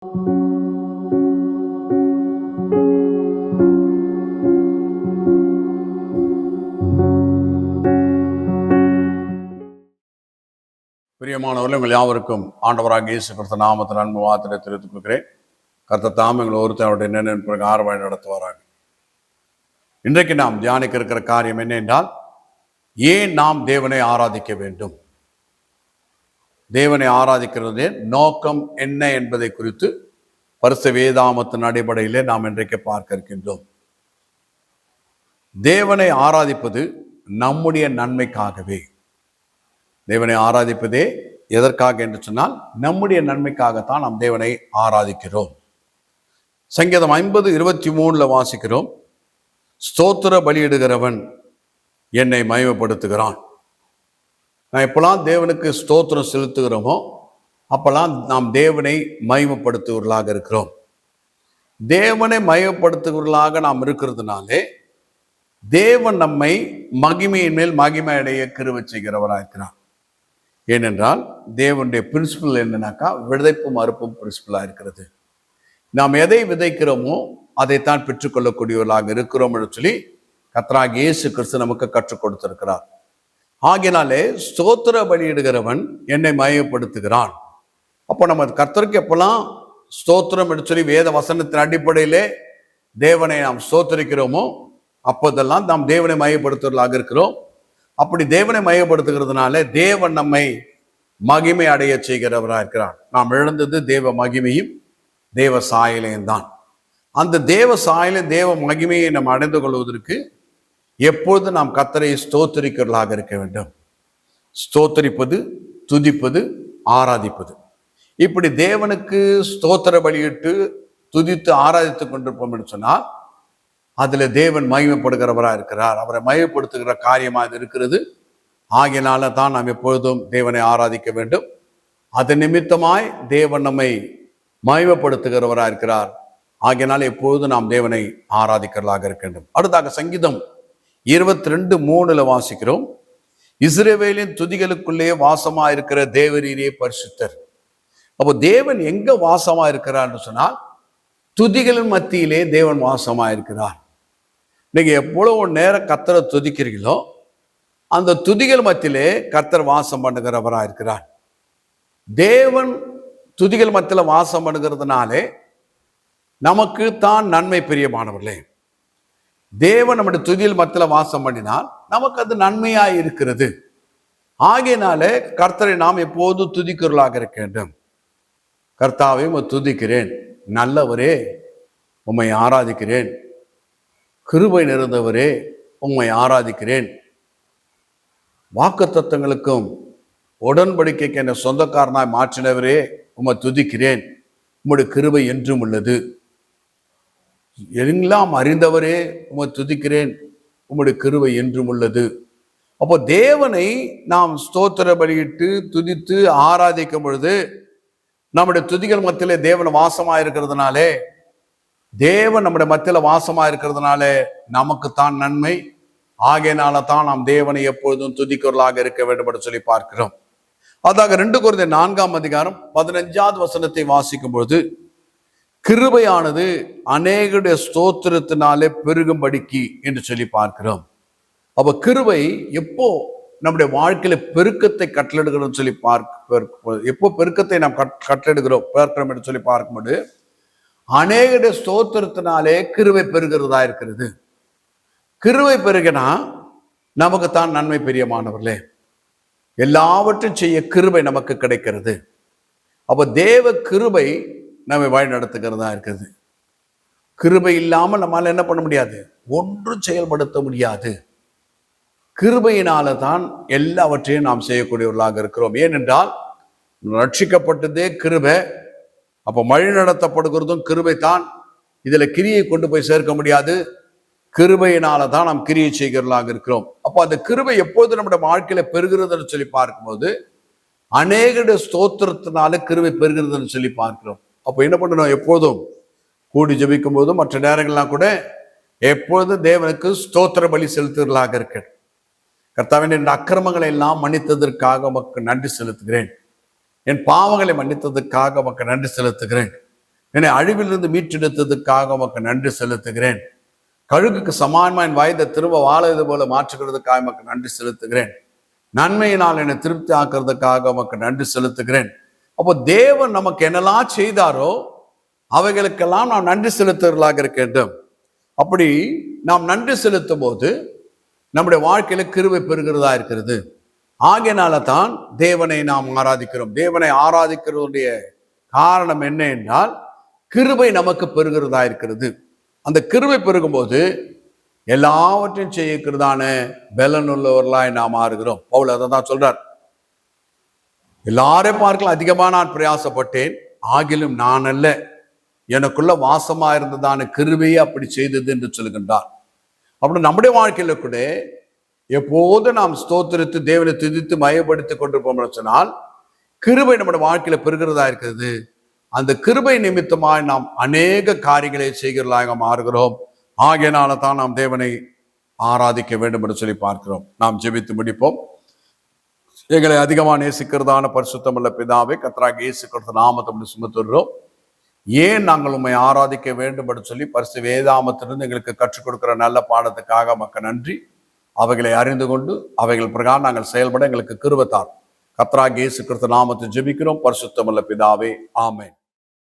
பிரியமானவர்கள், உங்கள் யாவருக்கும் ஆண்டவராக இயேசு கிறிஸ்து நாமத்தில் அன்பு வார்த்தையை தெரிவித்துக் கொள்கிறேன். கர்த்தர் தாம் எங்கள் ஒருத்தருடைய நினைவு ஆர்வம் நடத்துவாராக. இன்றைக்கு நாம் தியானிக்க இருக்கிற காரியம் என்ன என்றால், ஏன் நாம் தேவனை ஆராதிக்க வேண்டும், தேவனை ஆராதிக்கிறது நோக்கம் என்ன என்பதை குறித்து பரிசுத்த வேதாகமத்தின் அடிப்படையிலே நாம் இன்றைக்கு பார்க்க இருக்கின்றோம். தேவனை ஆராதிப்பது நம்முடைய நன்மைக்காகவே. தேவனை ஆராதிப்பதே எதற்காக என்று சொன்னால், நம்முடைய நன்மைக்காகத்தான் நாம் தேவனை ஆராதிக்கிறோம். சங்கீதம் 50:23 வாசிக்கிறோம், ஸ்தோத்திர பலியிடுகிறவன் என்னை மகிமைப்படுத்துகிறான். நான் எப்பெல்லாம் தேவனுக்கு ஸ்தோத்திரம் செலுத்துகிறோமோ அப்பெல்லாம் நாம் தேவனை மகிமைப்படுத்துவர்களாக இருக்கிறோம். தேவனை மகிமைப்படுத்துவர்களாக நாம் இருக்கிறதுனாலே தேவன் நம்மை மகிமையின் மேல் மகிமை அடைய கிருபை செய்கிறவராக இருக்கிறார். ஏனென்றால் தேவனுடைய பிரின்சிபல் என்னன்னாக்கா, விதைப்பும் அறுப்பும் பிரின்சிபலாக இருக்கிறது. நாம் எதை விதைக்கிறோமோ அதைத்தான் பெற்றுக்கொள்ளக்கூடியவர்களாக இருக்கிறோம் என்று சொல்லி கர்த்தராகிய இயேசு கிறிஸ்து நமக்கு கற்றுக் கொடுத்திருக்கிறார். ஆகினாலே ஸ்தோத்திர பலியிடுகிறவன் என்னை மகிமைப்படுத்துகிறான். அப்போ நம்ம கர்த்தருக்கு எப்பெல்லாம் ஸ்தோத்திரம் என்று சொல்லி வேத வசனத்தின் அடிப்படையிலே தேவனை நாம் ஸ்தோத்திரிக்கிறோமோ அப்போதெல்லாம் நாம் தேவனை மகிமைப்படுத்துவர்களாக இருக்கிறோம். அப்படி தேவனை மகிமைப்படுத்துகிறதுனால தேவன் நம்மை மகிமை அடைய செய்கிறவராக இருக்கிறார். நாம் இழந்தது தேவ மகிமையும் தேவ சாயலையும் தான். அந்த தேவ சாயலையும் தேவ மகிமையை நாம் அடைந்து கொள்வதற்கு எப்பொழுது நாம் கர்த்தரை ஸ்தோத்திரிக்கிறவர்களாக இருக்க வேண்டும். ஸ்தோத்திரிப்பது, துதிப்பது, ஆராதிப்பது, இப்படி தேவனுக்கு ஸ்தோத்திர பலியிட்டு துதித்து ஆராதித்து கொண்டிருப்போம் என்று சொன்னால் அதுல தேவன் மகிமைப்படுகிறவராக இருக்கிறார். அவரை மகிமைப்படுத்துகிற காரியமாக இது இருக்கிறது. ஆகியனால தான் நாம் எப்பொழுதும் தேவனை ஆராதிக்க வேண்டும். அது நிமித்தமாய் தேவன் நம்மை மகிமைப்படுத்துகிறவராக இருக்கிறார். ஆகியனால எப்பொழுதும் நாம் தேவனை ஆராதிக்கிறவர்களாக இருக்க வேண்டும். அடுத்தாக சங்கீதம் 22:3 வாசிக்கிறோம், இஸ்ரவேலின் துதிகளுக்குள்ளே வாசமா இருக்கிற தேவரீரே பரிசுத்தர். அப்போ தேவன் எங்க வாசமா இருக்கிறார் சொன்னால், துதிகளின் மத்தியிலே தேவன் வாசமா இருக்கிறார். நீங்க எவ்வளவு நேரம் கர்த்தரை துதிக்கிறீங்களோ அந்த துதிகள் மத்தியிலே கர்த்தர் வாசம் பண்ணுகிறவராக இருக்கிறார். தேவன் துதிகள் மத்தியில் வாசம் பண்ணுகிறதுனாலே நமக்கு தான் நன்மை. பிரியமானவர்களே, தேவன் நம்முடைய துதிகள் மத்தியில் வாசம் பண்ணினால் நமக்கு அது நன்மையாய் இருக்கிறது. ஆகையினாலே கர்த்தரை நாம் எப்போது துதிக்கிறவர்களாக இருக்க வேண்டும். கர்த்தாவை துதிக்கிறேன், நல்லவரே உம்மை ஆராதிக்கிறேன், கிருபை நிறைந்தவரே உம்மை ஆராதிக்கிறேன், வாக்குத்தத்தங்களுக்கும் உடன்படிக்கைக்கு என்னை சொந்தக்காரனாய் மாற்றினவரே உம்மை துதிக்கிறேன், உம்முடைய கிருபை என்றும் உள்ளது, எல்லாம் அறிந்தவரே உம்மை துதிக்கிறேன், உம்முடைய கிருபை என்றும் உள்ளது. அப்போ தேவனை நாம் ஸ்தோத்திர பலியிட்டு துதித்து ஆராதிக்கும் பொழுது நம்முடைய துதிகள் மத்தியிலே தேவன் வாசமா இருக்கிறதுனாலே, தேவன் நம்முடைய மத்தியில வாசமா இருக்கிறதுனால நமக்கு தான் நன்மை. ஆகையினால தான் நாம் தேவனை எப்பொழுதும் துதிக்கிறவர்களாக இருக்க வேண்டும் என்று சொல்லி பார்க்கிறோம். அதாக 2 கொரிந்தியர் 4:15 வாசிக்கும் பொழுது, கிருபையானது அநேகருடைய ஸ்தோத்திரத்தினாலே பெருகும்படிக்கு என்று சொல்லி பார்க்கிறோம். அப்ப கிருபை எப்போ நம்முடைய வாழ்க்கையில பெருக்கத்தை கட்டளிடுகிறோம் சொல்லி எப்போ பெருக்கத்தை நாம் பார்க்கிறோம் என்று சொல்லி பார்க்கும்போது, அநேகருடைய ஸ்தோத்திரத்தினாலே கிருபை பெருகிறதா இருக்கிறது. கிருபை பெருகினா நமக்கு தான் நன்மை. பிரியமானவர்களே, எல்லாவற்றையும் செய்ய கிருபை நமக்கு கிடைக்கிறது. அப்ப தேவ கிருபை நம்மை வழி நடத்துகிறதா இருக்கிறது. கிருபை இல்லாமல் நம்மால என்ன பண்ண முடியாது, ஒன்றும் செயல்படுத்த முடியாது. கிருபையினால தான் எல்லாவற்றையும் நாம் செய்யக்கூடியவர்களாக இருக்கிறோம். ஏனென்றால் ரட்சிக்கப்பட்டதே கிருபை. அப்போ வழி நடத்தப்படுகிறதும் கிருபை தான். இதுல கிரியை கொண்டு போய் சேர்க்க முடியாது. கிருபையினால தான் நாம் கிரியை செய்கிறவர்களாக இருக்கிறோம். அப்போ அந்த கிருபை எப்போது நம்முடைய வாழ்க்கையில பெறுகிறதுன்னு சொல்லி பார்க்கும்போது, அநேகருடைய ஸ்தோத்திரத்தினால கிருபை பெறுகிறதுன்னு சொல்லி பார்க்கிறோம். அப்போ என்ன பண்ணணும், எப்போதும் கூடி ஜெபிக்கும் போதும் மற்ற நேரங்கள்லாம் கூட எப்பொழுதும் தேவனுக்கு ஸ்தோத்திர பலி செலுத்துவர்களாக இருக்கணும். கர்த்தாவே, என் அக்கிரமங்களை எல்லாம் மன்னித்ததற்காக உமக்கு நன்றி செலுத்துகிறேன், என் பாவங்களை மன்னித்ததற்காக உமக்கு நன்றி செலுத்துகிறேன், என்னை அழிவிலிருந்து மீட்டெடுத்ததுக்காக உமக்கு நன்றி செலுத்துகிறேன். கழுகுக்கு சமானமா என் வயதை திரும்ப வாழது போல மாற்றுகிறதுக்காக உமக்கு நன்றி செலுத்துகிறேன். நன்மையினால் என்னை திருப்தி ஆக்குறதுக்காக உமக்கு நன்றி செலுத்துகிறேன். அப்போ தேவன் நமக்கு என்னெல்லாம் செய்தாரோ அவைகளுக்கெல்லாம் நாம் நன்றி செலுத்துவர்களாக இருக்க வேண்டும். அப்படி நாம் நன்றி செலுத்தும் போது நம்முடைய வாழ்க்கையில கிருபை பெறுகிறதா இருக்கிறது. ஆகையினால தான் தேவனை நாம் ஆராதிக்கிறோம். தேவனை ஆராதிக்கிறதுடைய காரணம் என்ன என்றால், கிருபை நமக்கு பெறுகிறதா இருக்கிறது. அந்த கிருபை பெருகும்போது எல்லாவற்றையும் செய்யக்கிறதான பலனுள்ளவர்களாய் நாம் மாறுகிறோம். பவுல் அதை தான் சொல்றார். எல்லாரையும் பார்க்கலாம் அதிகமாக நான் பிரயாசப்பட்டேன், ஆகிலும் நான் அல்ல, எனக்குள்ள வாசமா இருந்ததான கிருபையை அப்படி செய்தது என்று சொல்கின்றார். அப்படி நம்முடைய வாழ்க்கையில கூட எப்போது நாம் ஸ்தோத்திரித்து தேவனை துதித்து மயப்படுத்தி கொண்டிருப்போம் சொன்னால் கிருபை நம்முடைய வாழ்க்கையில பெறுகிறதா இருக்கிறது. அந்த கிருபை நிமித்தமாய் நாம் அநேக காரியங்களை செய்கிறதாக மாறுகிறோம். ஆகையினால தான் நாம் தேவனை ஆராதிக்க வேண்டும் என்று சொல்லி பார்க்கிறோம். நாம் ஜெபித்து முடிப்போம். எங்களை அதிகமாக நேசிக்கிறதான பரிசுத்தமுள்ள பிதாவே, கர்த்தராகிய இயேசு கிறிஸ்து நாமத்தை சுமத்துகிறோம். ஏன் நாங்கள் உண்மை ஆராதிக்க வேண்டும் என்று சொல்லி பரிசு வேதாமத்திலிருந்து எங்களுக்கு கற்றுக் கொடுக்கிற நல்ல பாடத்துக்காக மக்கள் நன்றி. அவைகளை அறிந்து கொண்டு அவைகள் பிரகாரம் நாங்கள் செயல்பட எங்களுக்கு கிருபை தாரும். கர்த்தராகிய இயேசு கிறிஸ்து நாமத்தை ஜெபிக்கிறோம் பரிசுத்தமுள்ள பிதாவே, ஆமென்.